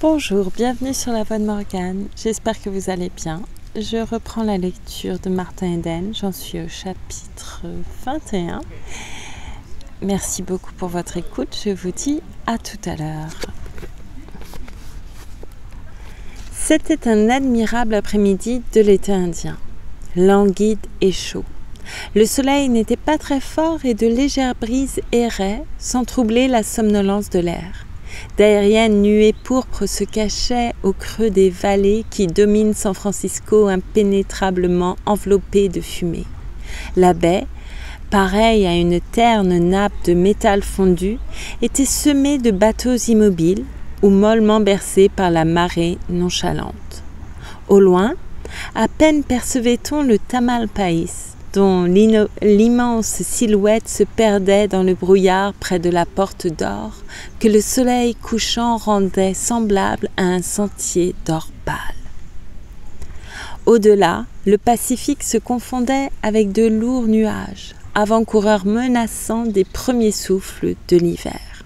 Bonjour, bienvenue sur la voix de Morgane, j'espère que vous allez bien. Je reprends la lecture de Martin Eden, j'en suis au chapitre 21. Merci beaucoup pour votre écoute, je vous dis à tout à l'heure. C'était un admirable après-midi de l'été indien, languide et chaud. Le soleil n'était pas très fort et de légères brises erraient sans troubler la somnolence de l'air. D'aériennes nuées pourpres se cachaient au creux des vallées qui dominent San Francisco impénétrablement enveloppées de fumée. La baie, pareille à une terne nappe de métal fondu, était semée de bateaux immobiles ou mollement bercés par la marée nonchalante. Au loin, à peine percevait-on le Tamalpais, dont l'immense silhouette se perdait dans le brouillard près de la Porte d'Or, que le soleil couchant rendait semblable à un sentier d'or pâle. Au-delà, le Pacifique se confondait avec de lourds nuages, avant-coureurs menaçants des premiers souffles de l'hiver.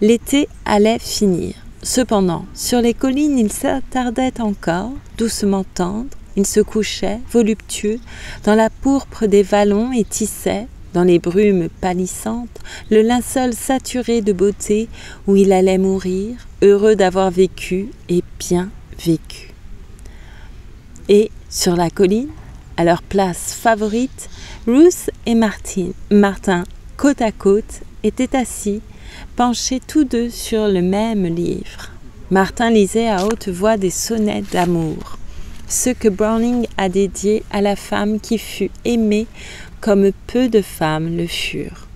L'été allait finir. Cependant, sur les collines, il s'attardait encore, doucement tendre. Il se couchait, voluptueux, dans la pourpre des vallons et tissait, dans les brumes pâlissantes, le linceul saturé de beauté où il allait mourir, heureux d'avoir vécu et bien vécu. Et, sur la colline, à leur place favorite, Ruth et Martin, côte à côte, étaient assis, penchés tous deux sur le même livre. Martin lisait à haute voix des sonnets d'amour. Ce que Browning a dédié à la femme qui fut aimée comme peu de femmes le furent.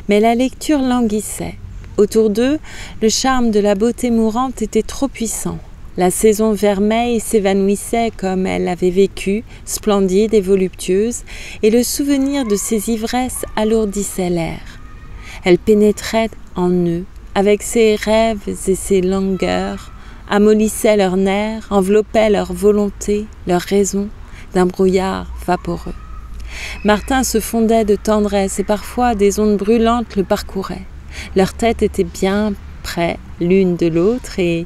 Mais la lecture languissait. Autour d'eux, le charme de la beauté mourante était trop puissant. La saison vermeille s'évanouissait comme elle avait vécu, splendide et voluptueuse, et le souvenir de ses ivresses alourdissait l'air. Elle pénétrait en eux, avec ses rêves et ses langueurs, amollissait leurs nerfs, enveloppait leur volonté, leur raison, d'un brouillard vaporeux. Martin se fondait de tendresse et parfois des ondes brûlantes le parcouraient. Leurs têtes étaient bien près l'une de l'autre et,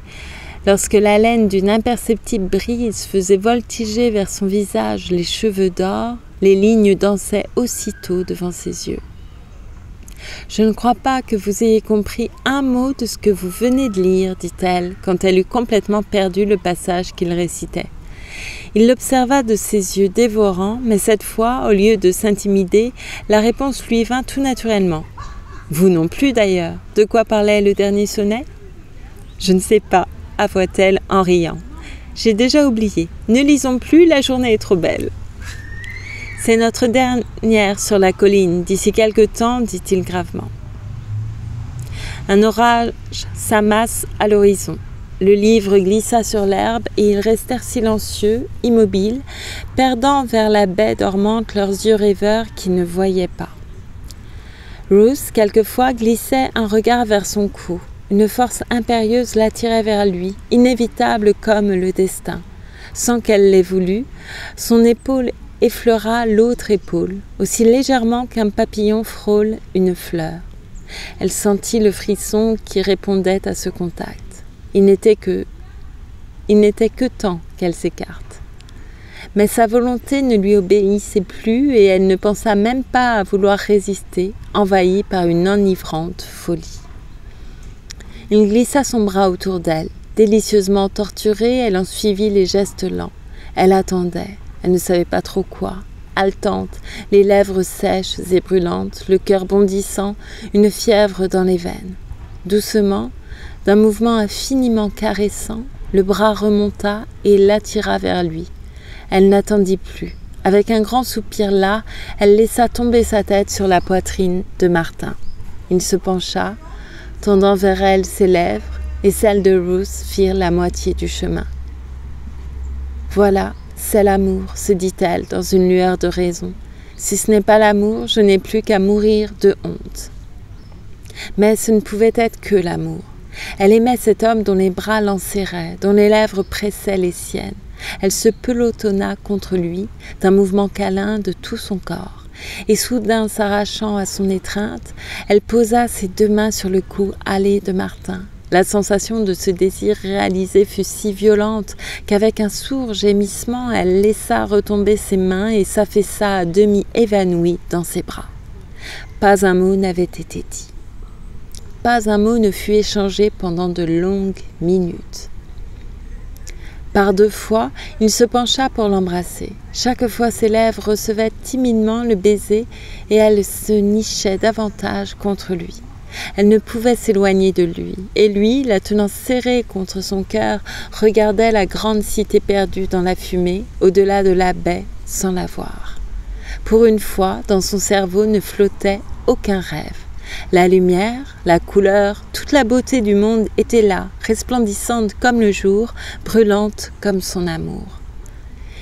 lorsque l'haleine d'une imperceptible brise faisait voltiger vers son visage les cheveux d'or, les lignes dansaient aussitôt devant ses yeux. « Je ne crois pas que vous ayez compris un mot de ce que vous venez de lire, dit-elle, quand elle eut complètement perdu le passage qu'il récitait. Il l'observa de ses yeux dévorants, mais cette fois, au lieu de s'intimider, la réponse lui vint tout naturellement. « Vous non plus d'ailleurs. De quoi parlait le dernier sonnet ?»« Je ne sais pas, avoua-t-elle en riant. J'ai déjà oublié. Ne lisons plus, la journée est trop belle. » C'est notre dernière sur la colline, d'ici quelque temps, dit-il gravement. Un orage s'amasse à l'horizon. Le livre glissa sur l'herbe et ils restèrent silencieux, immobiles, perdant vers la baie dormante leurs yeux rêveurs qui ne voyaient pas. Ruth, quelquefois, glissait un regard vers son cou. Une force impérieuse l'attirait vers lui, inévitable comme le destin. Sans qu'elle l'ait voulu, son épaule effleura l'autre épaule, aussi légèrement qu'un papillon frôle une fleur. Elle sentit le frisson qui répondait à ce contact. Il n'était que temps qu'elle s'écarte. Mais sa volonté ne lui obéissait plus et elle ne pensa même pas à vouloir résister, envahie par une enivrante folie. Il glissa son bras autour d'elle. Délicieusement torturée, elle en suivit les gestes lents. Elle attendait. Elle ne savait pas trop quoi, haletante, les lèvres sèches et brûlantes, le cœur bondissant, une fièvre dans les veines. Doucement, d'un mouvement infiniment caressant, le bras remonta et l'attira vers lui. Elle n'attendit plus. Avec un grand soupir las, elle laissa tomber sa tête sur la poitrine de Martin. Il se pencha, tendant vers elle ses lèvres, et celles de Ruth firent la moitié du chemin. « Voilà, c'est l'amour, se dit-elle dans une lueur de raison. Si ce n'est pas l'amour, je n'ai plus qu'à mourir de honte. » Mais ce ne pouvait être que l'amour. Elle aimait cet homme dont les bras l'enserraient, dont les lèvres pressaient les siennes. Elle se pelotonna contre lui, d'un mouvement câlin de tout son corps. Et soudain s'arrachant à son étreinte, elle posa ses deux mains sur le cou hâlé de Martin. La sensation de ce désir réalisé fut si violente qu'avec un sourd gémissement, elle laissa retomber ses mains et s'affaissa à demi évanouie dans ses bras. Pas un mot n'avait été dit. Pas un mot ne fut échangé pendant de longues minutes. Par 2 fois, il se pencha pour l'embrasser. Chaque fois, ses lèvres recevaient timidement le baiser et elle se nichait davantage contre lui. Elle ne pouvait s'éloigner de lui, et lui, la tenant serrée contre son cœur, regardait la grande cité perdue dans la fumée, au-delà de la baie, sans la voir. Pour une fois, dans son cerveau ne flottait aucun rêve. La lumière, la couleur, toute la beauté du monde était là, resplendissante comme le jour, brûlante comme son amour.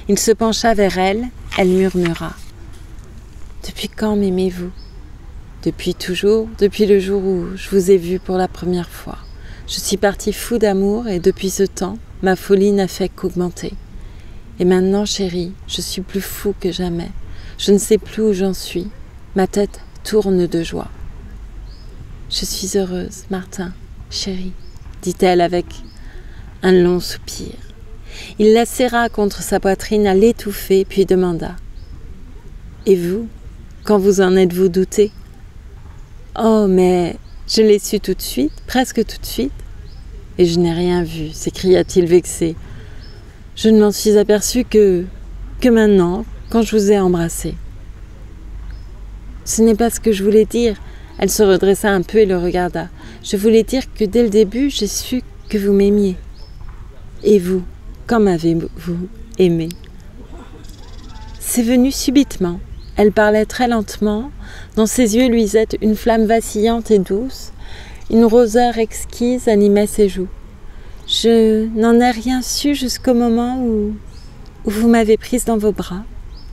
Il se pencha vers elle, elle murmura « Depuis quand m'aimez-vous » ? Depuis toujours, depuis le jour où je vous ai vu pour la première fois. Je suis parti fou d'amour et depuis ce temps, ma folie n'a fait qu'augmenter. Et maintenant, chérie, je suis plus fou que jamais. Je ne sais plus où j'en suis. Ma tête tourne de joie. Je suis heureuse, Martin, chérie, dit-elle avec un long soupir. Il la serra contre sa poitrine à l'étouffer, puis demanda « Et vous, quand vous en êtes-vous douté ?»« Oh, mais je l'ai su tout de suite, presque tout de suite. » »« Et je n'ai rien vu, s'écria-t-il vexé. « Je ne m'en suis aperçu que maintenant, quand je vous ai embrassé. »« Ce n'est pas ce que je voulais dire. » Elle se redressa un peu et le regarda. « Je voulais dire que dès le début, j'ai su que vous m'aimiez. Et vous, quand m'avez-vous aimé ?» C'est venu subitement. Elle parlait très lentement. Dans ses yeux luisait une flamme vacillante et douce. Une roseur exquise animait ses joues. Je n'en ai rien su jusqu'au moment où vous m'avez prise dans vos bras.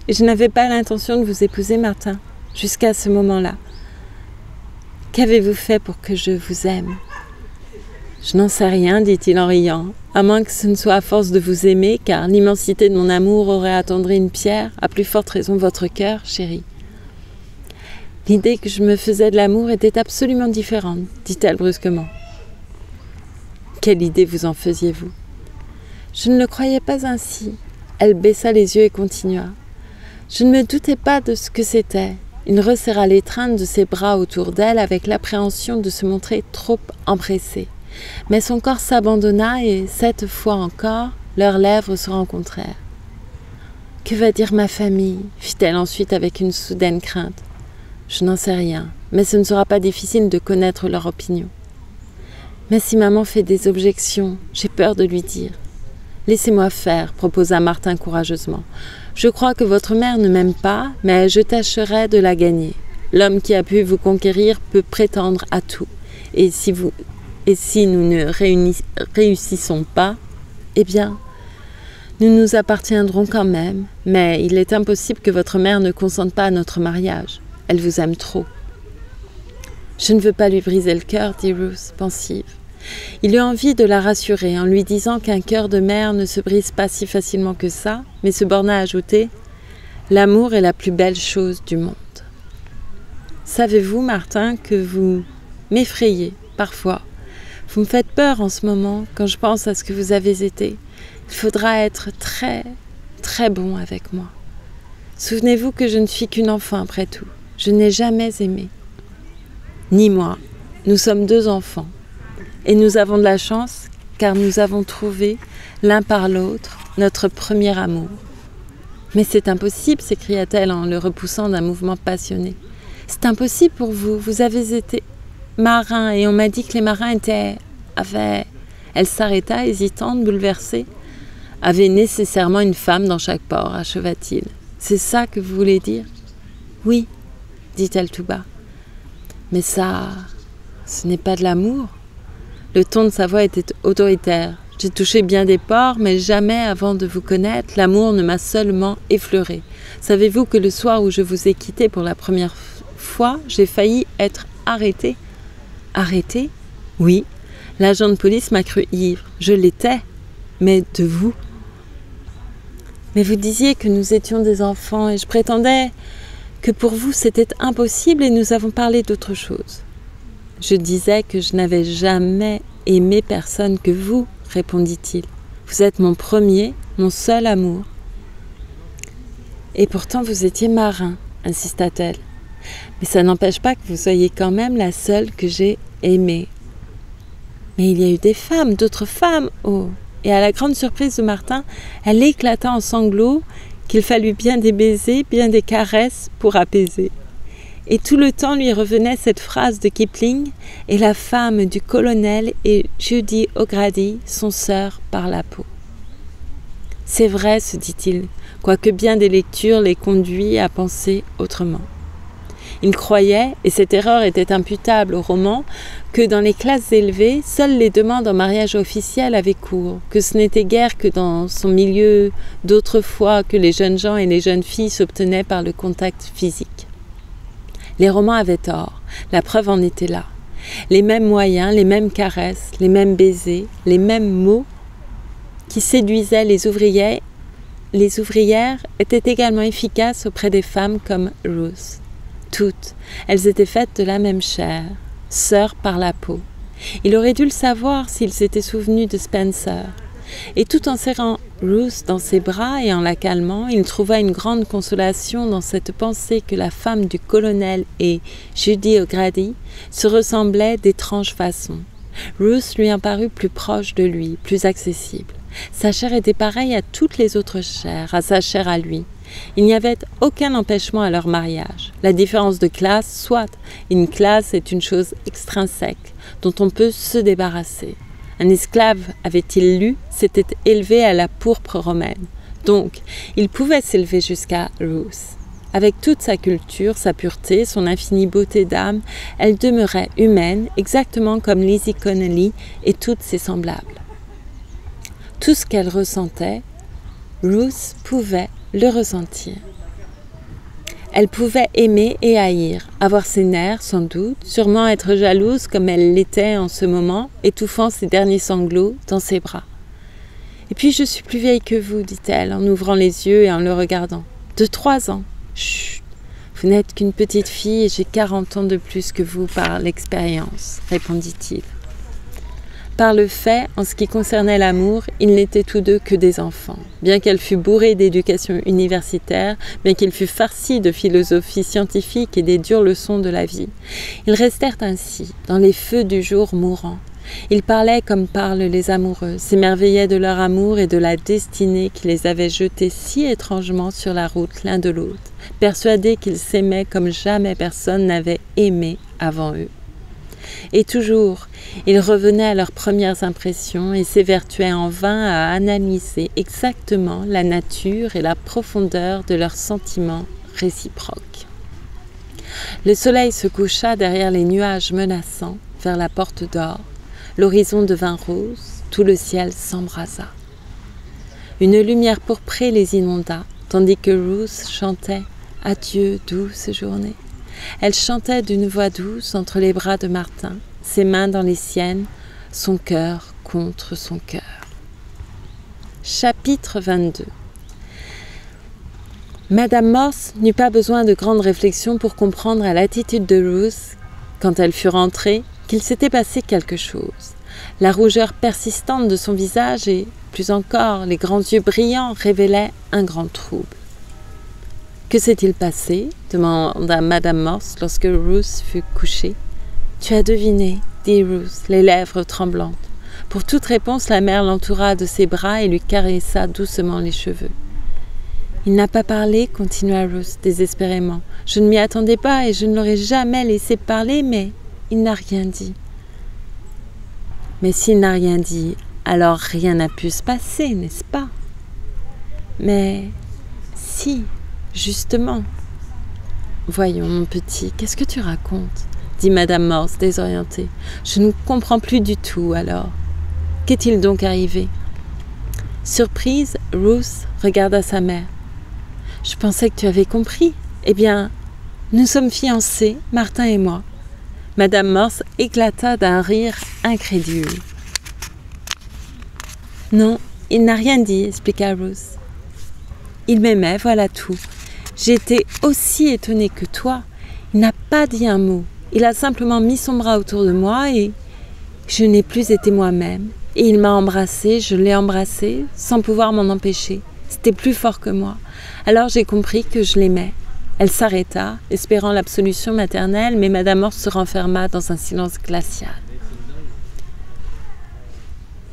Et je n'avais pas l'intention de vous épouser, Martin, jusqu'à ce moment-là. Qu'avez-vous fait pour que je vous aime ? Je n'en sais rien, dit-il en riant, à moins que ce ne soit à force de vous aimer, car l'immensité de mon amour aurait attendri une pierre, à plus forte raison votre cœur, chérie. L'idée que je me faisais de l'amour était absolument différente, dit-elle brusquement. Quelle idée vous en faisiez-vous ? Je ne le croyais pas ainsi. Elle baissa les yeux et continua. Je ne me doutais pas de ce que c'était. Il resserra l'étreinte de ses bras autour d'elle avec l'appréhension de se montrer trop empressé. Mais son corps s'abandonna et, cette fois encore, leurs lèvres se rencontrèrent. « Que va dire ma famille ?» fit-elle ensuite avec une soudaine crainte. « Je n'en sais rien, mais ce ne sera pas difficile de connaître leur opinion. »« Mais si maman fait des objections, j'ai peur de lui dire. »« Laissez-moi faire, » proposa Martin courageusement. « Je crois que votre mère ne m'aime pas, mais je tâcherai de la gagner. L'homme qui a pu vous conquérir peut prétendre à tout. Et si nous ne réussissons pas, eh bien, nous nous appartiendrons quand même, mais il est impossible que votre mère ne consente pas à notre mariage. Elle vous aime trop. » « Je ne veux pas lui briser le cœur, dit Ruth, pensive. Il eut envie de la rassurer en lui disant qu'un cœur de mère ne se brise pas si facilement que ça, mais se borna à ajouter « L'amour est la plus belle chose du monde. » Savez-vous, Martin, que vous m'effrayez parfois. Vous me faites peur en ce moment quand je pense à ce que vous avez été. Il faudra être très, très bon avec moi. Souvenez-vous que je ne suis qu'une enfant après tout. Je n'ai jamais aimé. Ni moi. Nous sommes 2 enfants. Et nous avons de la chance car nous avons trouvé, l'un par l'autre, notre premier amour. « Mais c'est impossible !» s'écria-t-elle en le repoussant d'un mouvement passionné. « C'est impossible pour vous. Vous avez été marin et on m'a dit que les marins avaient... » Elle s'arrêta, hésitante, bouleversée. « Avaient nécessairement une femme dans chaque port, acheva-t-il. C'est ça que vous voulez dire ? » ?»« Oui, dit-elle tout bas. »« Mais ça, ce n'est pas de l'amour ?» Le ton de sa voix était autoritaire. « J'ai touché bien des ports, mais jamais avant de vous connaître, l'amour ne m'a seulement effleuré. Savez-vous que le soir où je vous ai quitté pour la première fois, j'ai failli être arrêtée. » »« Arrêtée ? Oui. L'agent de police m'a cru ivre. Je l'étais. Mais de vous ? Mais vous disiez que nous étions des enfants et je prétendais que pour vous c'était impossible et nous avons parlé d'autre chose. Je disais que je n'avais jamais aimé personne que vous, répondit-il. Vous êtes mon premier, mon seul amour. Et pourtant vous étiez marin, insista-t-elle. Mais ça n'empêche pas que vous soyez quand même la seule que j'ai aimée. Mais il y a eu des femmes, d'autres femmes, oh. Et à la grande surprise de Martin, elle éclata en sanglots qu'il fallut bien des baisers, bien des caresses pour apaiser. Et tout le temps lui revenait cette phrase de Kipling, « Et la femme du colonel et Judy O'Grady sont sœurs par la peau. » C'est vrai, se dit-il, quoique bien des lectures les conduisent à penser autrement. Il croyait, et cette erreur était imputable au roman, que dans les classes élevées, seules les demandes en mariage officiel avaient cours, que ce n'était guère que dans son milieu d'autrefois que les jeunes gens et les jeunes filles s'obtenaient par le contact physique. Les romans avaient tort, la preuve en était là. Les mêmes moyens, les mêmes caresses, les mêmes baisers, les mêmes mots qui séduisaient les ouvrières étaient également efficaces auprès des femmes comme Ruth. Toutes, elles étaient faites de la même chair, sœurs par la peau. Il aurait dû le savoir s'il s'était souvenu de Spencer. Et tout en serrant Ruth dans ses bras et en la calmant, il trouva une grande consolation dans cette pensée que la femme du colonel et Judy O'Grady se ressemblaient d'étranges façons. Ruth lui en parut plus proche de lui, plus accessible. Sa chair était pareille à toutes les autres chairs, à sa chair à lui. Il n'y avait aucun empêchement à leur mariage. La différence de classe, soit, une classe est une chose extrinsèque, dont on peut se débarrasser. Un esclave, avait-il lu, s'était élevé à la pourpre romaine. Donc, il pouvait s'élever jusqu'à Ruth. Avec toute sa culture, sa pureté, son infinie beauté d'âme, elle demeurait humaine, exactement comme Lizzie Connolly et toutes ses semblables. Tout ce qu'elle ressentait, Ruth pouvait le ressentir. Elle pouvait aimer et haïr, avoir ses nerfs sans doute, sûrement être jalouse comme elle l'était en ce moment, étouffant ses derniers sanglots dans ses bras. « Et puis je suis plus vieille que vous, dit-elle en ouvrant les yeux et en le regardant. De 3 ans. Chut, vous n'êtes qu'une petite fille et j'ai 40 ans de plus que vous par l'expérience, répondit-il. Par le fait, en ce qui concernait l'amour, ils n'étaient tous deux que des enfants. Bien qu'elle fût bourrée d'éducation universitaire, bien qu'il fût farci de philosophie scientifique et des dures leçons de la vie, ils restèrent ainsi, dans les feux du jour mourant. Ils parlaient comme parlent les amoureux, s'émerveillaient de leur amour et de la destinée qui les avait jetés si étrangement sur la route l'un de l'autre, persuadés qu'ils s'aimaient comme jamais personne n'avait aimé avant eux. Et toujours, ils revenaient à leurs premières impressions et s'évertuaient en vain à analyser exactement la nature et la profondeur de leurs sentiments réciproques. Le soleil se coucha derrière les nuages menaçants vers la porte d'or. L'horizon devint rose, tout le ciel s'embrasa. Une lumière pourprée les inonda, tandis que Ruth chantait « Adieu, douce journée ». Elle chantait d'une voix douce entre les bras de Martin, ses mains dans les siennes, son cœur contre son cœur. Chapitre 22. Madame Morse n'eut pas besoin de grandes réflexions pour comprendre à l'attitude de Ruth, quand elle fut rentrée, qu'il s'était passé quelque chose. La rougeur persistante de son visage et, plus encore, les grands yeux brillants révélaient un grand trouble. « Que s'est-il passé ?» demanda Madame Morse lorsque Ruth fut couchée. « Tu as deviné, » dit Ruth, les lèvres tremblantes. Pour toute réponse, la mère l'entoura de ses bras et lui caressa doucement les cheveux. « Il n'a pas parlé, » continua Ruth désespérément. « Je ne m'y attendais pas et je ne l'aurais jamais laissé parler, mais il n'a rien dit. » « Mais s'il n'a rien dit, alors rien n'a pu se passer, n'est-ce pas ? » « Mais si, justement. »« Voyons, mon petit, qu'est-ce que tu racontes ?» dit Madame Morse, désorientée. « Je ne comprends plus du tout, alors. Qu'est-il donc arrivé ?» Surprise, Ruth regarda sa mère. « Je pensais que tu avais compris. Eh bien, nous sommes fiancés, Martin et moi. » Madame Morse éclata d'un rire incrédule. « Non, il n'a rien dit, expliqua Ruth. Il m'aimait, voilà tout. J'étais aussi étonnée que toi. Il n'a pas dit un mot. Il a simplement mis son bras autour de moi et Je n'ai plus été moi-même. Et il m'a embrassée, je l'ai embrassée, sans pouvoir m'en empêcher. C'était plus fort que moi. Alors j'ai compris que je l'aimais. Elle s'arrêta, espérant l'absolution maternelle, mais Madame Morse se renferma dans un silence glacial.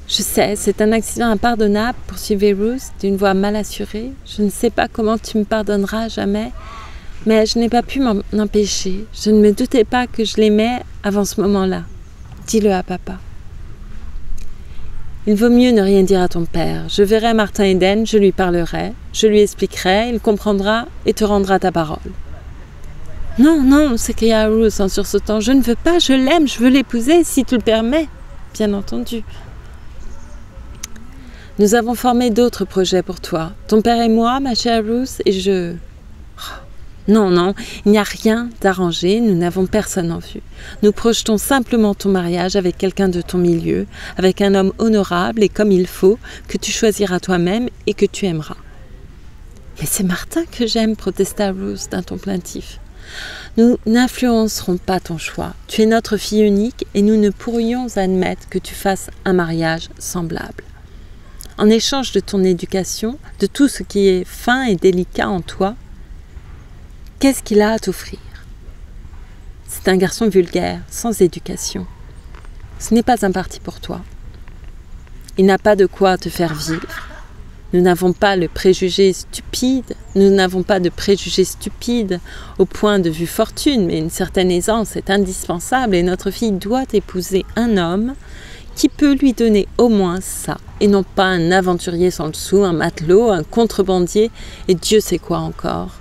Je sais, c'est un accident impardonnable, poursuivait Ruth d'une voix mal assurée. Je ne sais pas comment tu me pardonneras jamais, mais je n'ai pas pu m'en empêcher. Je ne me doutais pas que je l'aimais avant ce moment-là. Dis-le à papa. Il vaut mieux ne rien dire à ton père. Je verrai Martin Eden, je lui parlerai, je lui expliquerai, il comprendra et te rendra ta parole. Non, non, s'écria Ruth en sursautant. Je ne veux pas, je l'aime, je veux l'épouser, si tu le permets. Bien entendu. Nous avons formé d'autres projets pour toi. Ton père et moi, ma chère Ruth, et je... Non, non, il n'y a rien d'arrangé, nous n'avons personne en vue. Nous projetons simplement ton mariage avec quelqu'un de ton milieu, avec un homme honorable et comme il faut, que tu choisiras toi-même et que tu aimeras. Mais c'est Martin que j'aime, protesta Ruth d'un ton plaintif. Nous n'influencerons pas ton choix. Tu es notre fille unique et nous ne pourrions admettre que tu fasses un mariage semblable. En échange de ton éducation, de tout ce qui est fin et délicat en toi, qu'est-ce qu'il a à t'offrir? C'est un garçon vulgaire, sans éducation. Ce n'est pas un parti pour toi. Il n'a pas de quoi te faire vivre. Nous n'avons pas de préjugés stupides au point de vue fortune, mais une certaine aisance est indispensable et notre fille doit épouser un homme qui peut lui donner au moins ça, et non pas un aventurier sans le sou, un matelot, un contrebandier, et Dieu sait quoi encore,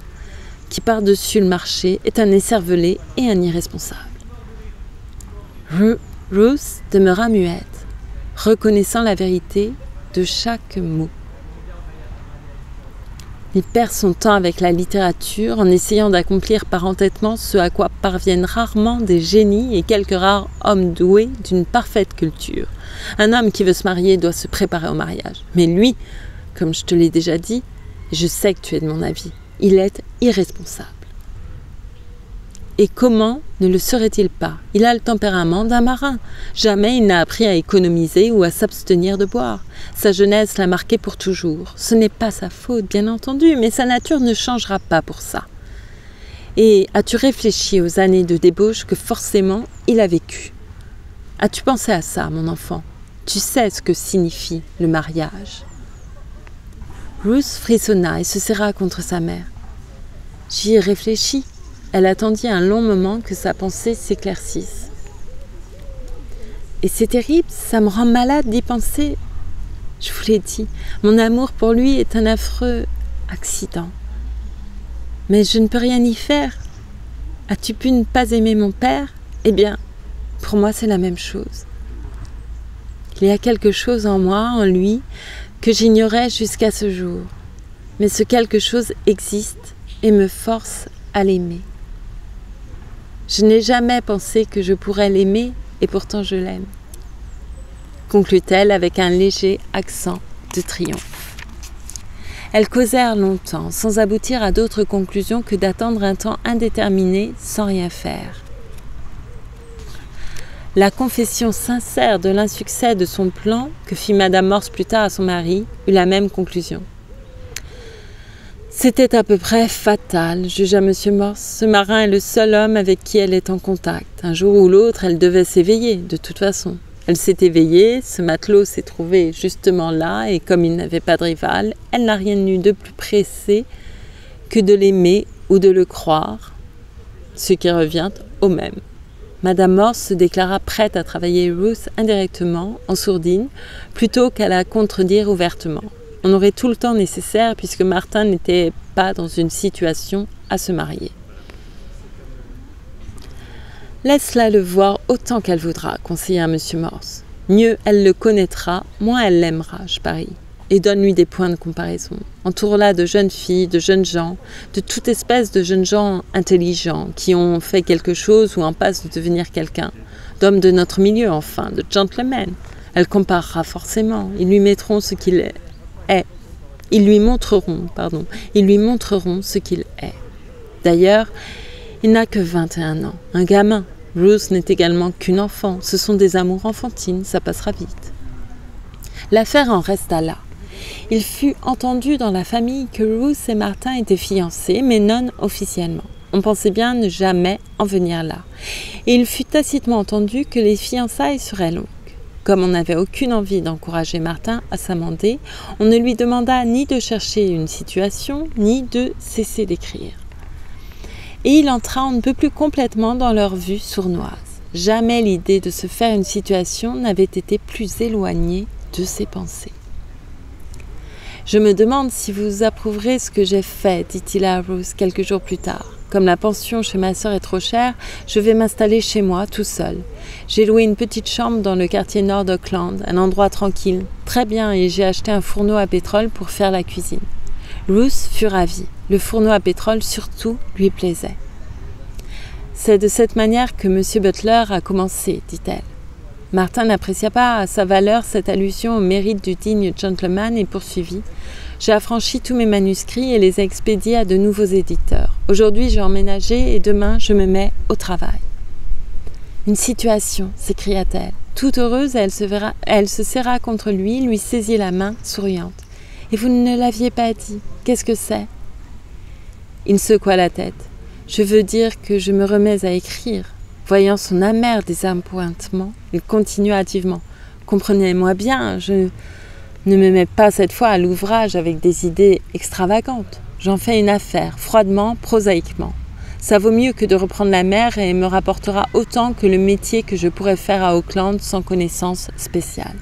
qui par-dessus le marché est un écervelé et un irresponsable. Ruth demeura muette, reconnaissant la vérité de chaque mot. Il perd son temps avec la littérature en essayant d'accomplir par entêtement ce à quoi parviennent rarement des génies et quelques rares hommes doués d'une parfaite culture. Un homme qui veut se marier doit se préparer au mariage. Mais lui, comme je te l'ai déjà dit, et je sais que tu es de mon avis, il est irresponsable. Et comment ne le serait-il pas? Il a le tempérament d'un marin. Jamais il n'a appris à économiser ou à s'abstenir de boire. Sa jeunesse l'a marqué pour toujours. Ce n'est pas sa faute, bien entendu, mais sa nature ne changera pas pour ça. Et as-tu réfléchi aux années de débauche que forcément il a vécues? As-tu pensé à ça, mon enfant? Tu sais ce que signifie le mariage. Ruth frissonna et se serra contre sa mère. J'y ai réfléchi. Elle attendit un long moment que sa pensée s'éclaircisse. Et c'est terrible, ça me rend malade d'y penser. Je vous l'ai dit, mon amour pour lui est un affreux accident. Mais je ne peux rien y faire. As-tu pu ne pas aimer mon père? Eh bien, pour moi c'est la même chose. Il y a quelque chose en moi, en lui, que j'ignorais jusqu'à ce jour. Mais ce quelque chose existe et me force à l'aimer. Je n'ai jamais pensé que je pourrais l'aimer et pourtant je l'aime, conclut-elle avec un léger accent de triomphe. Elles causèrent longtemps, sans aboutir à d'autre conclusion que d'attendre un temps indéterminé sans rien faire. La confession sincère de l'insuccès de son plan, que fit Madame Morse plus tard à son mari, eut la même conclusion. C'était à peu près fatal, jugea M. Morse. Ce marin est le seul homme avec qui elle est en contact. Un jour ou l'autre, elle devait s'éveiller, de toute façon. Elle s'est éveillée, ce matelot s'est trouvé justement là, et comme il n'avait pas de rival, elle n'a rien eu de plus pressé que de l'aimer ou de le croire, ce qui revient au même. Madame Morse se déclara prête à travailler Ruth indirectement, en sourdine, plutôt qu'à la contredire ouvertement. On aurait tout le temps nécessaire puisque Martin n'était pas dans une situation à se marier. Laisse-la le voir autant qu'elle voudra, conseilla M. Morse. Mieux elle le connaîtra, moins elle l'aimera, je parie. Et donne-lui des points de comparaison. Entoure-la de jeunes filles, de jeunes gens, de toute espèce de jeunes gens intelligents qui ont fait quelque chose ou en passe de devenir quelqu'un. D'hommes de notre milieu, enfin, de gentlemen. Elle comparera forcément. Ils lui montreront ce qu'il est. Ils lui montreront ce qu'il est. D'ailleurs, il n'a que 21 ans, un gamin. Ruth n'est également qu'une enfant, ce sont des amours enfantines, ça passera vite. L'affaire en resta là. Il fut entendu dans la famille que Ruth et Martin étaient fiancés, mais non officiellement. On pensait bien ne jamais en venir là. Et il fut tacitement entendu que les fiançailles seraient longues. Comme on n'avait aucune envie d'encourager Martin à s'amender, on ne lui demanda ni de chercher une situation, ni de cesser d'écrire. Et il entra on ne peut plus complètement dans leur vue sournoise. Jamais l'idée de se faire une situation n'avait été plus éloignée de ses pensées. « Je me demande si vous approuverez ce que j'ai fait, dit-il à Ruth quelques jours plus tard. Comme la pension chez ma sœur est trop chère, je vais m'installer chez moi tout seul. J'ai loué une petite chambre dans le quartier nord d'Auckland, un endroit tranquille, très bien, et j'ai acheté un fourneau à pétrole pour faire la cuisine. » Ruth fut ravie. Le fourneau à pétrole surtout lui plaisait. « C'est de cette manière que M. Butler a commencé, dit-elle. » Martin n'apprécia pas à sa valeur cette allusion au mérite du digne gentleman et poursuivit. « J'ai affranchi tous mes manuscrits et les ai expédiés à de nouveaux éditeurs. Aujourd'hui, j'ai emménagé et demain, je me mets au travail. »« Une situation !» s'écria-t-elle. Toute heureuse, elle se serra contre lui saisit la main, souriante. « Et vous ne l'aviez pas dit. Qu'est-ce que c'est ?» Il secoua la tête. « Je veux dire que je me remets à écrire. » Voyant son amer désappointement, il continua hâtivement. « Comprenez-moi bien, je ne me mets pas cette fois à l'ouvrage avec des idées extravagantes. J'en fais une affaire, froidement, prosaïquement. Ça vaut mieux que de reprendre la mer et me rapportera autant que le métier que je pourrais faire à Auckland sans connaissance spéciale.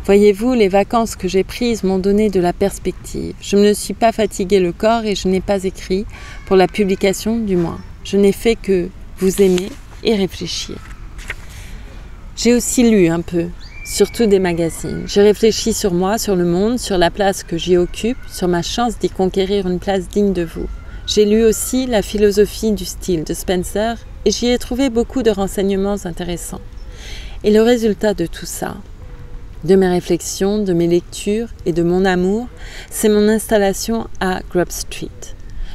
Voyez-vous, les vacances que j'ai prises m'ont donné de la perspective. Je ne me suis pas fatigué le corps et je n'ai pas écrit, pour la publication du moins. Je n'ai fait que vous aimer et réfléchir. J'ai aussi lu un peu, surtout des magazines. J'ai réfléchi sur moi, sur le monde, sur la place que j'y occupe, sur ma chance d'y conquérir une place digne de vous. J'ai lu aussi La philosophie du style de Spencer et j'y ai trouvé beaucoup de renseignements intéressants. Et le résultat de tout ça, de mes réflexions, de mes lectures et de mon amour, c'est mon installation à Grub Street.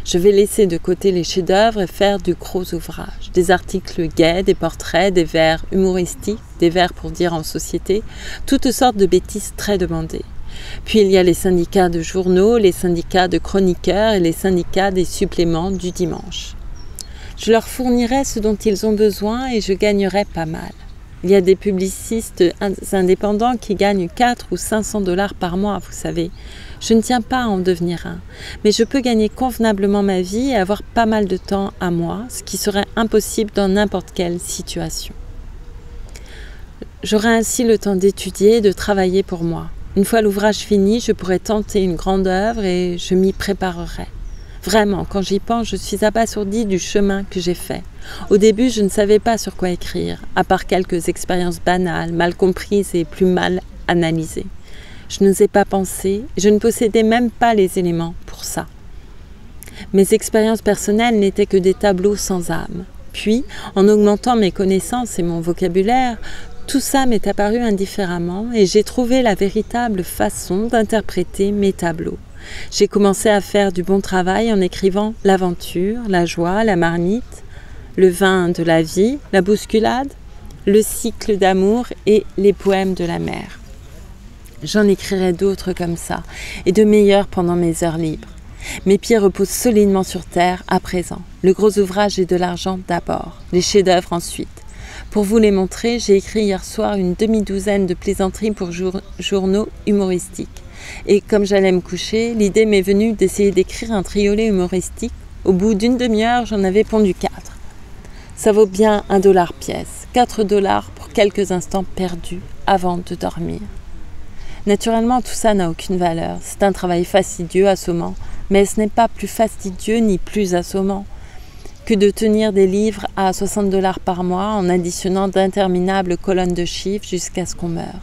Je vais laisser de côté les chefs-d'œuvre et faire du gros ouvrage. Des articles gais, des portraits, des vers humoristiques, des vers pour dire en société, toutes sortes de bêtises très demandées. Puis il y a les syndicats de journaux, les syndicats de chroniqueurs et les syndicats des suppléments du dimanche. Je leur fournirai ce dont ils ont besoin et je gagnerai pas mal. Il y a des publicistes indépendants qui gagnent 4 ou 500 $ par mois, vous savez. Je ne tiens pas à en devenir un, mais je peux gagner convenablement ma vie et avoir pas mal de temps à moi, ce qui serait impossible dans n'importe quelle situation. J'aurai ainsi le temps d'étudier et de travailler pour moi. Une fois l'ouvrage fini, je pourrai tenter une grande œuvre et je m'y préparerai. Vraiment, quand j'y pense, je suis abasourdie du chemin que j'ai fait. Au début, je ne savais pas sur quoi écrire, à part quelques expériences banales, mal comprises et plus mal analysées. Je n'osais pas penser, je ne possédais même pas les éléments pour ça. Mes expériences personnelles n'étaient que des tableaux sans âme. Puis, en augmentant mes connaissances et mon vocabulaire, tout ça m'est apparu indifféremment et j'ai trouvé la véritable façon d'interpréter mes tableaux. J'ai commencé à faire du bon travail en écrivant l'aventure, la joie, la marmite, le vin de la vie, la bousculade, le cycle d'amour et les poèmes de la mer. J'en écrirai d'autres comme ça, et de meilleurs pendant mes heures libres. Mes pieds reposent solidement sur terre à présent. Le gros ouvrage est de l'argent d'abord, les chefs-d'œuvre ensuite. Pour vous les montrer, j'ai écrit hier soir une demi-douzaine de plaisanteries pour journaux humoristiques. Et comme j'allais me coucher, l'idée m'est venue d'essayer d'écrire un triolet humoristique. Au bout d'une demi-heure, j'en avais pondu 4. Ça vaut bien $1 pièce, 4 $ pour quelques instants perdus avant de dormir. Naturellement, tout ça n'a aucune valeur. C'est un travail fastidieux, assommant, mais ce n'est pas plus fastidieux ni plus assommant que de tenir des livres à 60 $ par mois en additionnant d'interminables colonnes de chiffres jusqu'à ce qu'on meure.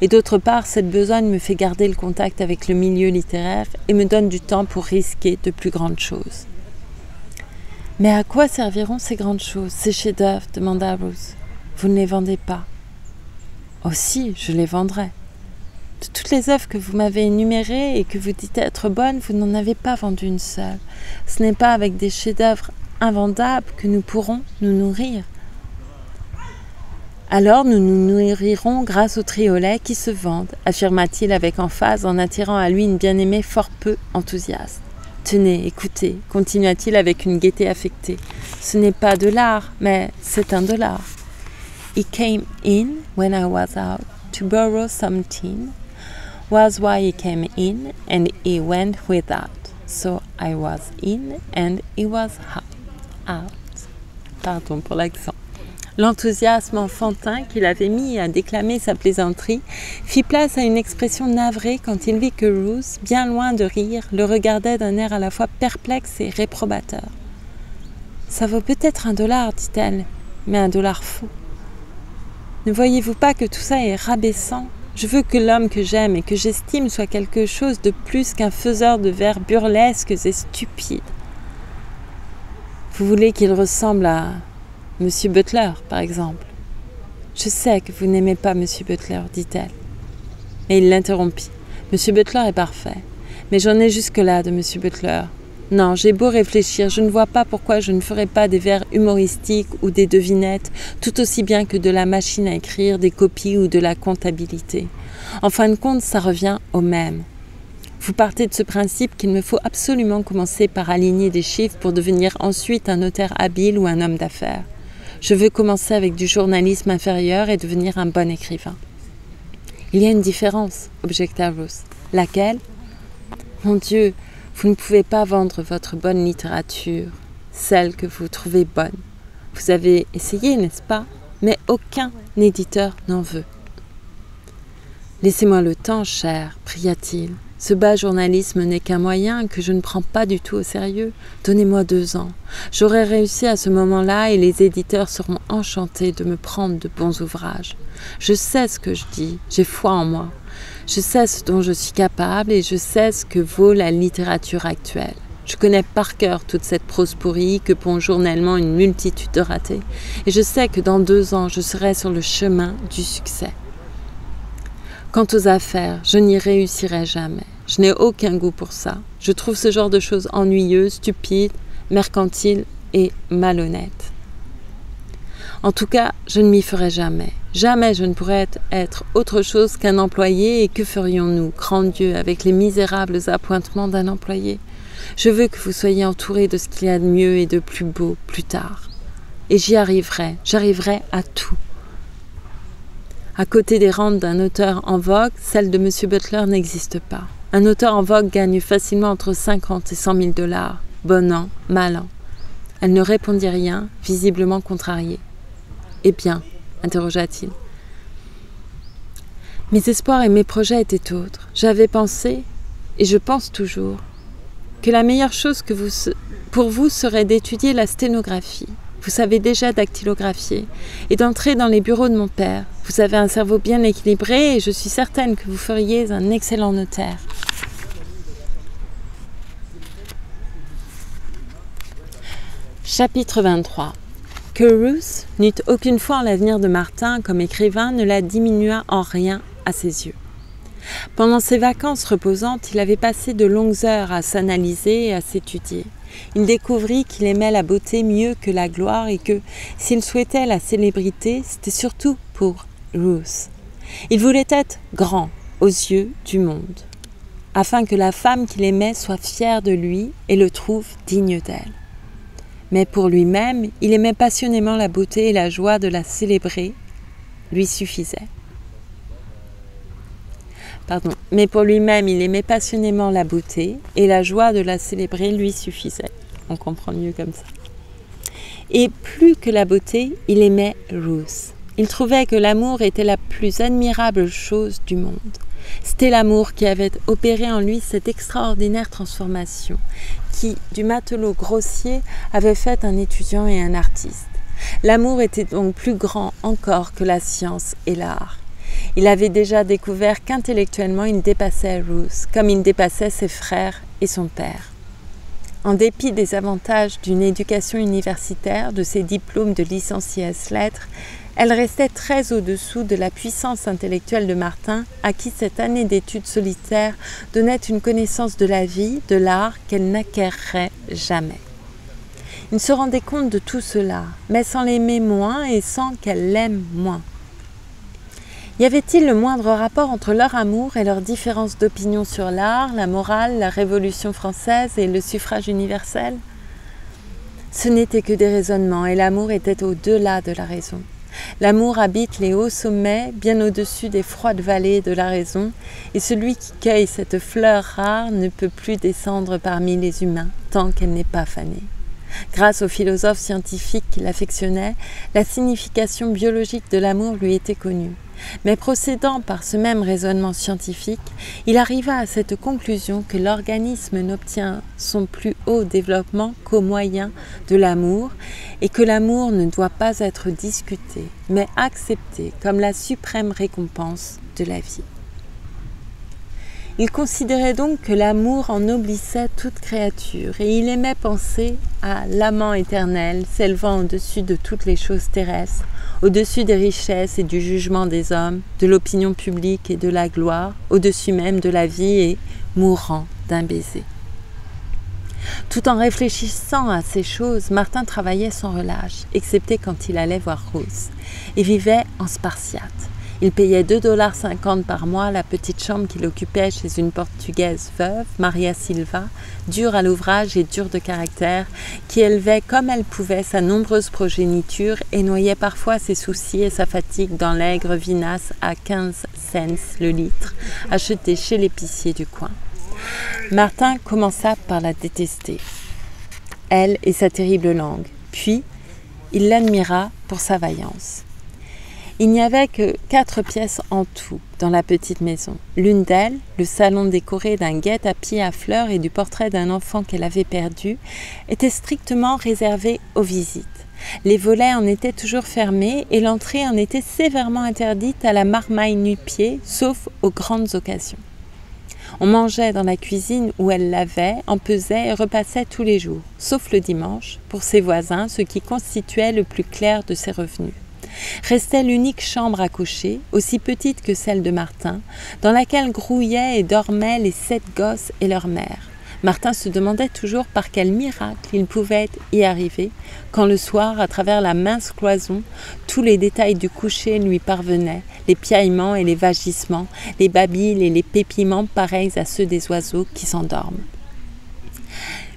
Et d'autre part, cette besogne me fait garder le contact avec le milieu littéraire et me donne du temps pour risquer de plus grandes choses. « Mais à quoi serviront ces grandes choses, ces chefs-d'œuvre » demanda Ruth. « Vous ne les vendez pas. »« Oh si, je les vendrai. » De toutes les œuvres que vous m'avez énumérées et que vous dites être bonnes, vous n'en avez pas vendu une seule. Ce n'est pas avec des chefs-d'œuvre invendables que nous pourrons nous nourrir. Alors nous nous nourrirons grâce aux triolets qui se vendent, affirma-t-il avec emphase en attirant à lui une bien-aimée fort peu enthousiaste. Tenez, écoutez, continua-t-il avec une gaieté affectée. Ce n'est pas de l'art, mais c'est $1. He came in when I was out to borrow some tin, was why he came in, and he went without. So I was in and he was out. Pardon pour l'accent. L'enthousiasme enfantin qu'il avait mis à déclamer sa plaisanterie fit place à une expression navrée quand il vit que Ruth, bien loin de rire, le regardait d'un air à la fois perplexe et réprobateur. « Ça vaut peut-être $1, dit-elle, mais $1 fou. Ne voyez-vous pas que tout ça est rabaissant ? Je veux que l'homme que j'aime et que j'estime soit quelque chose de plus qu'un faiseur de vers burlesques et stupides. Vous voulez qu'il ressemble à Monsieur Butler, par exemple. Je sais que vous n'aimez pas Monsieur Butler, dit-elle. Et il l'interrompit. Monsieur Butler est parfait, mais j'en ai jusque-là de Monsieur Butler. Non, j'ai beau réfléchir, je ne vois pas pourquoi je ne ferais pas des vers humoristiques ou des devinettes, tout aussi bien que de la machine à écrire, des copies ou de la comptabilité. En fin de compte, ça revient au même. Vous partez de ce principe qu'il me faut absolument commencer par aligner des chiffres pour devenir ensuite un notaire habile ou un homme d'affaires. Je veux commencer avec du journalisme inférieur et devenir un bon écrivain. Il y a une différence, objecta Ruth. Laquelle ? Mon Dieu, vous ne pouvez pas vendre votre bonne littérature, celle que vous trouvez bonne. Vous avez essayé, n'est-ce pas ? Mais aucun éditeur n'en veut. Laissez-moi le temps, cher, pria-t-il. Ce bas journalisme n'est qu'un moyen que je ne prends pas du tout au sérieux. Donnez-moi 2 ans. J'aurai réussi à ce moment-là et les éditeurs seront enchantés de me prendre de bons ouvrages. Je sais ce que je dis, j'ai foi en moi. Je sais ce dont je suis capable et je sais ce que vaut la littérature actuelle. Je connais par cœur toute cette prose pourrie que pond journellement une multitude de ratés. Et je sais que dans 2 ans, je serai sur le chemin du succès. Quant aux affaires, je n'y réussirai jamais. Je n'ai aucun goût pour ça. Je trouve ce genre de choses ennuyeuses, stupides, mercantiles et malhonnêtes. En tout cas, je ne m'y ferai jamais. Jamais je ne pourrais être autre chose qu'un employé et que ferions-nous, grand Dieu, avec les misérables appointements d'un employé ? Je veux que vous soyez entourés de ce qu'il y a de mieux et de plus beau plus tard. Et j'arriverai à tout. À côté des rentes d'un auteur en vogue, celle de M. Butler n'existe pas. Un auteur en vogue gagne facilement entre 50 et $100 000. Bon an, mal an. Elle ne répondit rien, visiblement contrariée. « Eh bien ?» interrogea-t-il. Mes espoirs et mes projets étaient autres. J'avais pensé, et je pense toujours, que la meilleure chose pour vous serait d'étudier la sténographie. Vous savez déjà dactylographier et d'entrer dans les bureaux de mon père. Vous avez un cerveau bien équilibré et je suis certaine que vous feriez un excellent notaire. Chapitre 23. Que Ruth n'eut aucune foi en l'avenir de Martin comme écrivain ne la diminua en rien à ses yeux. Pendant ses vacances reposantes, il avait passé de longues heures à s'analyser et à s'étudier. Il découvrit qu'il aimait la beauté mieux que la gloire et que, s'il souhaitait la célébrité, c'était surtout pour Ruth. Il voulait être grand aux yeux du monde, afin que la femme qu'il aimait soit fière de lui et le trouve digne d'elle. Mais pour lui-même, il aimait passionnément la beauté et la joie de la célébrer lui suffisait. Mais pour lui-même, il aimait passionnément la beauté et la joie de la célébrer lui suffisait. On comprend mieux comme ça. Et plus que la beauté, il aimait Ruth. Il trouvait que l'amour était la plus admirable chose du monde. C'était l'amour qui avait opéré en lui cette extraordinaire transformation, qui, du matelot grossier, avait fait un étudiant et un artiste. L'amour était donc plus grand encore que la science et l'art. Il avait déjà découvert qu'intellectuellement il dépassait Ruth, comme il dépassait ses frères et son père. En dépit des avantages d'une éducation universitaire, de ses diplômes de licencié ès lettres, elle restait très au-dessous de la puissance intellectuelle de Martin, à qui cette année d'études solitaires donnait une connaissance de la vie, de l'art, qu'elle n'acquerrait jamais. Il se rendait compte de tout cela, mais sans l'aimer moins et sans qu'elle l'aime moins. Y avait-il le moindre rapport entre leur amour et leur différence d'opinion sur l'art, la morale, la Révolution française et le suffrage universel? Ce n'était que des raisonnements et l'amour était au-delà de la raison. L'amour habite les hauts sommets, bien au-dessus des froides vallées de la raison, et celui qui cueille cette fleur rare ne peut plus descendre parmi les humains tant qu'elle n'est pas fanée. Grâce aux philosophes scientifiques qui l'affectionnaient, la signification biologique de l'amour lui était connue. Mais procédant par ce même raisonnement scientifique, il arriva à cette conclusion que l'organisme n'obtient son plus haut développement qu'au moyen de l'amour et que l'amour ne doit pas être discuté, mais accepté comme la suprême récompense de la vie. Il considérait donc que l'amour ennoblissait toute créature et il aimait penser à l'amant éternel s'élevant au-dessus de toutes les choses terrestres, au-dessus des richesses et du jugement des hommes, de l'opinion publique et de la gloire, au-dessus même de la vie et mourant d'un baiser. Tout en réfléchissant à ces choses, Martin travaillait sans relâche, excepté quand il allait voir Rose, et vivait en spartiate. Il payait 2,50 $ par mois la petite chambre qu'il occupait chez une Portugaise veuve, Maria Silva, dure à l'ouvrage et dure de caractère, qui élevait comme elle pouvait sa nombreuse progéniture et noyait parfois ses soucis et sa fatigue dans l'aigre vinasse à 15 cents le litre, acheté chez l'épicier du coin. Martin commença par la détester, elle et sa terrible langue, puis il l'admira pour sa vaillance. Il n'y avait que 4 pièces en tout dans la petite maison. L'une d'elles, le salon décoré d'un guet-apens à fleurs et du portrait d'un enfant qu'elle avait perdu, était strictement réservée aux visites. Les volets en étaient toujours fermés et l'entrée en était sévèrement interdite à la marmaille nu-pied, sauf aux grandes occasions. On mangeait dans la cuisine où elle lavait, empesait et repassait tous les jours, sauf le dimanche, pour ses voisins, ce qui constituait le plus clair de ses revenus. Restait l'unique chambre à coucher, aussi petite que celle de Martin, dans laquelle grouillaient et dormaient les 7 gosses et leur mère. Martin se demandait toujours par quel miracle il pouvait y arriver, quand le soir, à travers la mince cloison, tous les détails du coucher lui parvenaient, les piaillements et les vagissements, les babilles et les pépiments pareils à ceux des oiseaux qui s'endorment.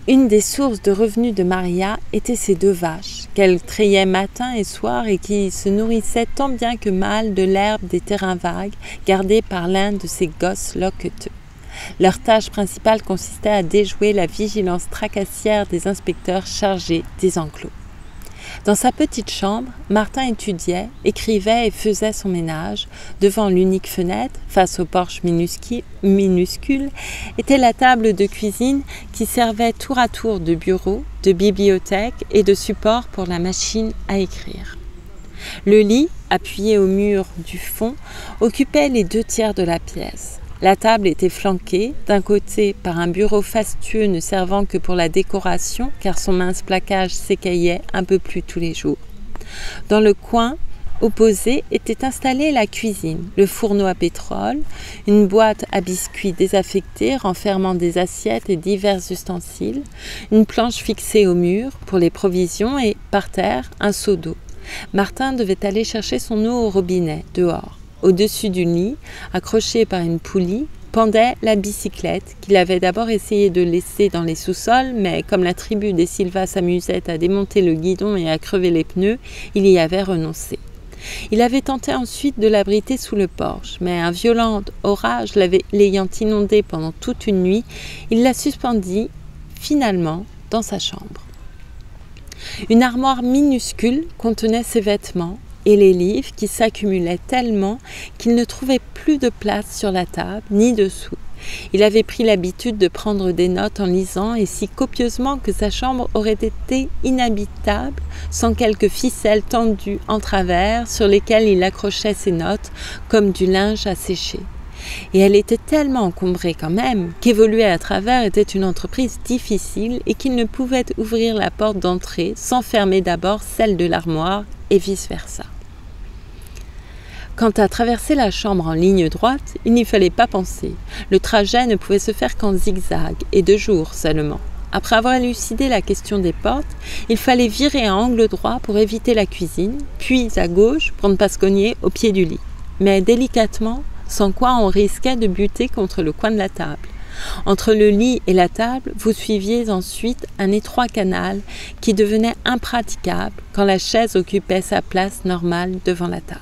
Une des sources de revenus de Maria était ses 2 vaches, qu'elle trayait matin et soir et qui se nourrissaient tant bien que mal de l'herbe des terrains vagues gardés par l'un de ses gosses loqueteux. Leur tâche principale consistait à déjouer la vigilance tracassière des inspecteurs chargés des enclos. Dans sa petite chambre, Martin étudiait, écrivait et faisait son ménage. Devant l'unique fenêtre, face au porche minuscule, était la table de cuisine qui servait tour à tour de bureau, de bibliothèque et de support pour la machine à écrire. Le lit, appuyé au mur du fond, occupait les 2/3 de la pièce. La table était flanquée, d'un côté par un bureau fastueux ne servant que pour la décoration, car son mince plaquage s'écaillait un peu plus tous les jours. Dans le coin opposé était installée la cuisine, le fourneau à pétrole, une boîte à biscuits désaffectée renfermant des assiettes et divers ustensiles, une planche fixée au mur pour les provisions et, par terre, un seau d'eau. Martin devait aller chercher son eau au robinet, dehors. Au-dessus du lit, accroché par une poulie, pendait la bicyclette qu'il avait d'abord essayé de laisser dans les sous-sols, mais comme la tribu des Silva s'amusait à démonter le guidon et à crever les pneus, il y avait renoncé. Il avait tenté ensuite de l'abriter sous le porche, mais un violent orage l'ayant inondé pendant toute une nuit, il la suspendit finalement dans sa chambre. Une armoire minuscule contenait ses vêtements, et les livres qui s'accumulaient tellement qu'il ne trouvait plus de place sur la table ni dessous. Il avait pris l'habitude de prendre des notes en lisant et si copieusement que sa chambre aurait été inhabitable sans quelques ficelles tendues en travers sur lesquelles il accrochait ses notes comme du linge à sécher. Et elle était tellement encombrée quand même qu'évoluer à travers était une entreprise difficile et qu'il ne pouvait ouvrir la porte d'entrée sans fermer d'abord celle de l'armoire et vice-versa. Quant à traverser la chambre en ligne droite, il n'y fallait pas penser. Le trajet ne pouvait se faire qu'en zigzag et de jour seulement. Après avoir élucidé la question des portes, il fallait virer à angle droit pour éviter la cuisine, puis à gauche pour ne pas se cogner au pied du lit. mais délicatement, sans quoi on risquait de buter contre le coin de la table. Entre le lit et la table, vous suiviez ensuite un étroit canal qui devenait impraticable quand la chaise occupait sa place normale devant la table.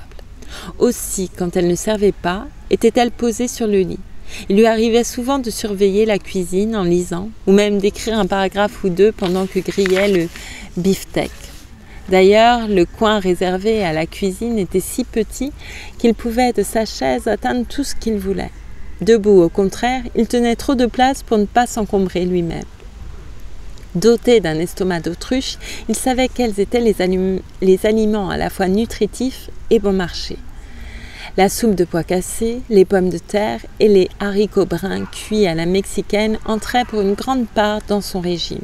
Aussi, quand elle ne servait pas, était-elle posée sur le lit. Il lui arrivait souvent de surveiller la cuisine en lisant, ou même d'écrire un paragraphe ou deux pendant que grillait le beefsteak. D'ailleurs, le coin réservé à la cuisine était si petit qu'il pouvait de sa chaise atteindre tout ce qu'il voulait. Debout, au contraire, il tenait trop de place pour ne pas s'encombrer lui-même. Doté d'un estomac d'autruche, il savait quels étaient les aliments à la fois nutritifs et bon marché. La soupe de pois cassés, les pommes de terre et les haricots bruns cuits à la mexicaine entraient pour une grande part dans son régime.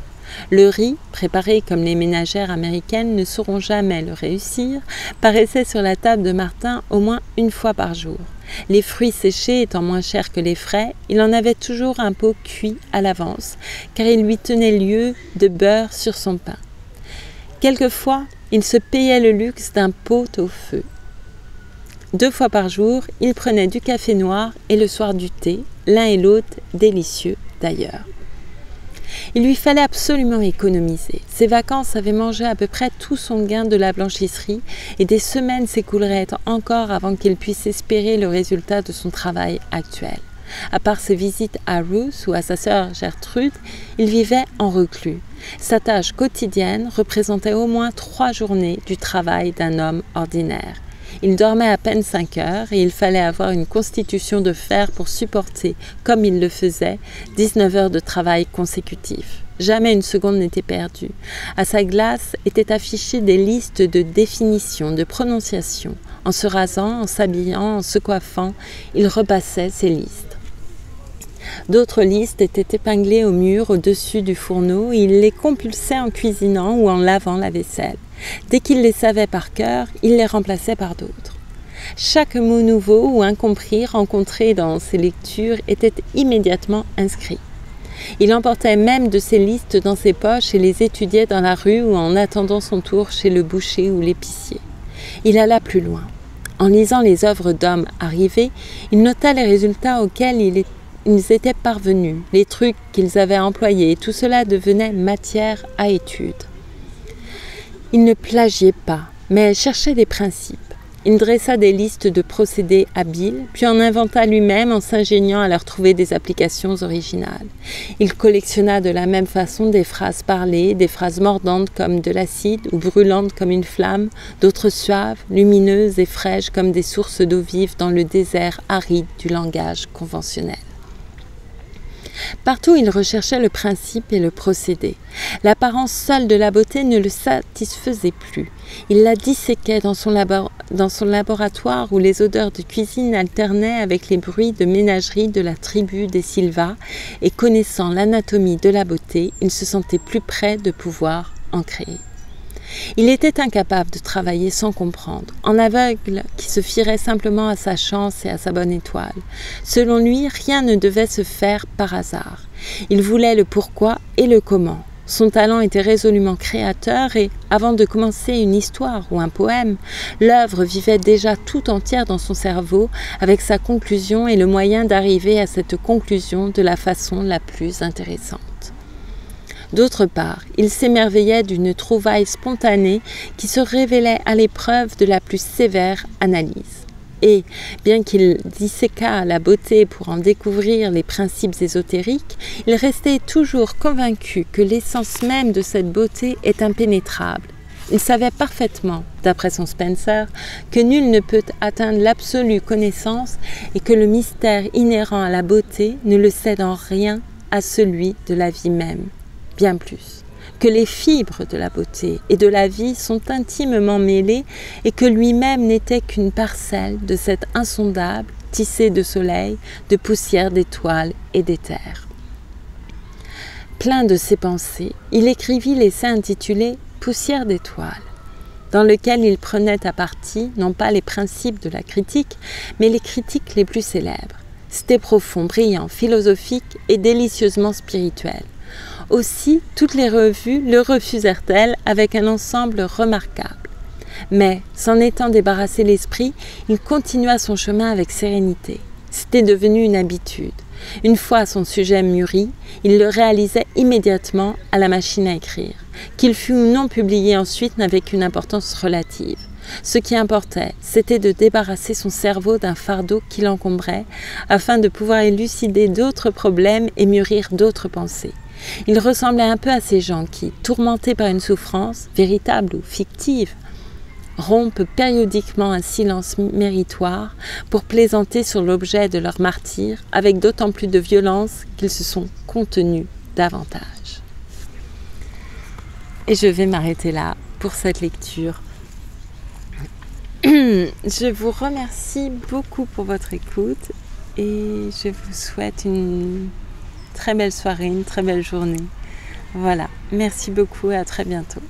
Le riz, préparé comme les ménagères américaines ne sauront jamais le réussir, paraissait sur la table de Martin au moins une fois par jour. Les fruits séchés étant moins chers que les frais, il en avait toujours un pot cuit à l'avance, car il lui tenait lieu de beurre sur son pain. Quelquefois, il se payait le luxe d'un pot au feu. 2 fois par jour, il prenait du café noir et le soir du thé, l'un et l'autre délicieux d'ailleurs. Il lui fallait absolument économiser. Ses vacances avaient mangé à peu près tout son gain de la blanchisserie et des semaines s'écouleraient encore avant qu'il puisse espérer le résultat de son travail actuel. À part ses visites à Ruth ou à sa sœur Gertrude, il vivait en reclus. Sa tâche quotidienne représentait au moins 3 journées du travail d'un homme ordinaire. Il dormait à peine 5 heures et il fallait avoir une constitution de fer pour supporter, comme il le faisait, 19 heures de travail consécutif. Jamais une seconde n'était perdue. À sa glace étaient affichées des listes de définitions, de prononciations. En se rasant, en s'habillant, en se coiffant, il repassait ces listes. D'autres listes étaient épinglées au mur au-dessus du fourneau et il les compulsait en cuisinant ou en lavant la vaisselle. Dès qu'il les savait par cœur, il les remplaçait par d'autres. Chaque mot nouveau ou incompris rencontré dans ses lectures était immédiatement inscrit. Il emportait même de ces listes dans ses poches et les étudiait dans la rue ou en attendant son tour chez le boucher ou l'épicier. Il alla plus loin. En lisant les œuvres d'hommes arrivés, il nota les résultats auxquels ils étaient parvenus, les trucs qu'ils avaient employés, et tout cela devenait matière à étude. Il ne plagiait pas, mais cherchait des principes. Il dressa des listes de procédés habiles, puis en inventa lui-même en s'ingéniant à leur trouver des applications originales. Il collectionna de la même façon des phrases parlées, des phrases mordantes comme de l'acide ou brûlantes comme une flamme, d'autres suaves, lumineuses et fraîches comme des sources d'eau vive dans le désert aride du langage conventionnel. Partout, il recherchait le principe et le procédé. L'apparence seule de la beauté ne le satisfaisait plus. Il la disséquait dans son laboratoire où les odeurs de cuisine alternaient avec les bruits de ménagerie de la tribu des Silva, et connaissant l'anatomie de la beauté, il se sentait plus près de pouvoir en créer. Il était incapable de travailler sans comprendre, en aveugle qui se fierait simplement à sa chance et à sa bonne étoile. Selon lui, rien ne devait se faire par hasard. Il voulait le pourquoi et le comment. Son talent était résolument créateur et, avant de commencer une histoire ou un poème, l'œuvre vivait déjà tout entière dans son cerveau avec sa conclusion et le moyen d'arriver à cette conclusion de la façon la plus intéressante. D'autre part, il s'émerveillait d'une trouvaille spontanée qui se révélait à l'épreuve de la plus sévère analyse. Et, bien qu'il disséquât la beauté pour en découvrir les principes ésotériques, il restait toujours convaincu que l'essence même de cette beauté est impénétrable. Il savait parfaitement, d'après son Spencer, que nul ne peut atteindre l'absolue connaissance et que le mystère inhérent à la beauté ne le cède en rien à celui de la vie même. Bien plus, que les fibres de la beauté et de la vie sont intimement mêlées et que lui-même n'était qu'une parcelle de cette insondable tissée de soleil, de poussière d'étoiles et d'éther. Plein de ces pensées, il écrivit l'essai intitulé « Poussière d'étoiles », dans lequel il prenait à partie non pas les principes de la critique, mais les critiques les plus célèbres. C'était profond, brillant, philosophique et délicieusement spirituel. Aussi, toutes les revues le refusèrent-elles avec un ensemble remarquable. Mais, s'en étant débarrassé l'esprit, il continua son chemin avec sérénité. C'était devenu une habitude. Une fois son sujet mûri, il le réalisait immédiatement à la machine à écrire. Qu'il fût ou non publié ensuite n'avait qu'une importance relative. Ce qui importait, c'était de débarrasser son cerveau d'un fardeau qui l'encombrait, afin de pouvoir élucider d'autres problèmes et mûrir d'autres pensées. Il ressemblait un peu à ces gens qui, tourmentés par une souffrance, véritable ou fictive, rompent périodiquement un silence méritoire pour plaisanter sur l'objet de leur martyre avec d'autant plus de violence qu'ils se sont contenus davantage. Et je vais m'arrêter là pour cette lecture. Je vous remercie beaucoup pour votre écoute et je vous souhaite une très belle soirée, une très belle journée. Voilà, merci beaucoup et à très bientôt.